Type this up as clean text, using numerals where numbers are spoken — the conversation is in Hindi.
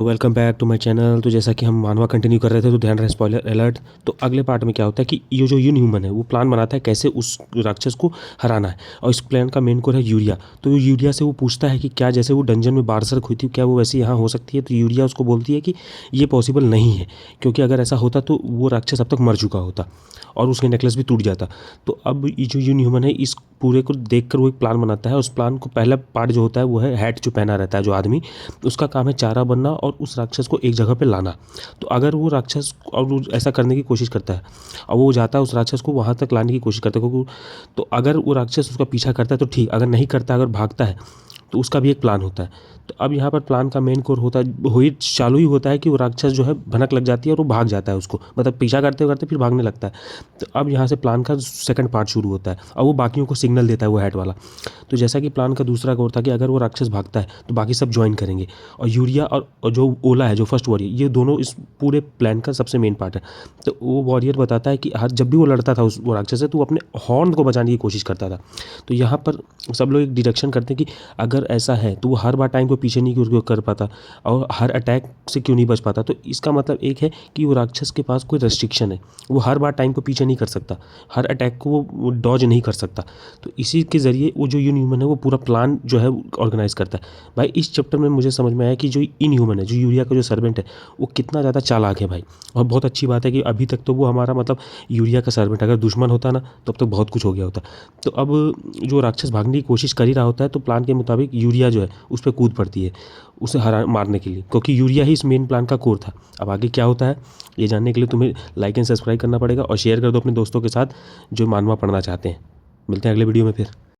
Welcome back to my channel. तो जैसा कि हम मानवा कंटिन्यू कर रहे थे तो ध्यान रहे स्पॉइलर अलर्ट। तो अगले पार्ट में क्या होता है कि ये जो ह्यूमन है वो प्लान बनाता है कैसे उस राक्षस को हराना है, और इस प्लान का मेन कोर है यूरिया। तो यूरिया से वो पूछता है कि क्या जैसे वो डंजन में बारसर्क हुई थी क्या वो वैसे यहाँ हो सकती है। तो यूरिया उसको बोलती है कि ये पॉसिबल नहीं है, क्योंकि अगर ऐसा होता तो वो राक्षस अब तक मर चुका होता और उसके नेकलेस भी टूट जाता। तो अब ये जो ह्यूमन है इस पूरे को देखकर वो एक प्लान बनाता है। उस प्लान को पहला पार्ट जो होता है वो है हैट जो पहना रहता है जो आदमी, उसका काम है चारा बनना और उस राक्षस को एक जगह पे लाना। तो अगर वो राक्षस और वो ऐसा करने की कोशिश करता है और वो जाता है उस राक्षस को वहाँ तक लाने की कोशिश करता है, क्योंकि तो अगर वो राक्षस उसका पीछा करता है तो ठीक, अगर नहीं करता, अगर भागता है तो उसका भी एक प्लान होता है। तो अब यहाँ पर प्लान का मेन कोर होता है हो ही चालू ही होता है कि वो राक्षस जो है भनक लग जाती है और वो भाग जाता है, उसको मतलब पीछा करते करते फिर भागने लगता है। तो अब यहाँ से प्लान का सेकंड पार्ट शुरू होता है और वो बाकियों को सिग्नल देता है वो हैट वाला। तो जैसा कि प्लान का दूसरा कोर था कि अगर वो राक्षस भागता है तो बाकी सब ज्वाइन करेंगे, और यूरिया और जो ओला है जो फर्स्ट वॉरियर, ये दोनों इस पूरे प्लान का सबसे मेन पार्ट है। तो वो वॉरियर बताता है कि हर जब भी वो लड़ता था उस वो राक्षस से तो वो अपने हॉर्न को बचाने की कोशिश करता था। तो यहाँ पर सब लोग एक डिडक्शन करते हैं कि अगर ऐसा है तो वो हर बार टाइम को पीछे नहीं क्यों कर पाता और हर अटैक से क्यों नहीं बच पाता। तो इसका मतलब एक है कि वो राक्षस के पास कोई रेस्ट्रिक्शन है, वो हर बार टाइम को पीछे नहीं कर सकता, हर अटैक को वो डॉज नहीं कर सकता। तो इसी के ज़रिए वो जो ह्यूमन है वो पूरा प्लान जो है ऑर्गेनाइज करता है। भाई इस चैप्टर में मुझे समझ में आया कि जो ह्यूमन है, जो यूरिया का जो सर्वेंट है, वो कितना ज़्यादा चालाक है भाई। और बहुत अच्छी बात है कि अभी तक तो वो हमारा मतलब यूरिया का सर्वेंट, अगर दुश्मन होता ना तब तो बहुत कुछ हो गया होता। तो अब जो राक्षस भागने की कोशिश कर ही रहा होता है तो प्लान के मुताबिक यूरिया जो है उस पर कूद पड़ती है उसे हरा मारने के लिए, क्योंकि यूरिया ही इस मेन प्लान का कोर था। अब आगे क्या होता है ये जानने के लिए तुम्हें लाइक एंड सब्सक्राइब करना पड़ेगा और शेयर कर दो अपने दोस्तों के साथ जो मानवा पढ़ना चाहते हैं। मिलते हैं अगले वीडियो में फिर।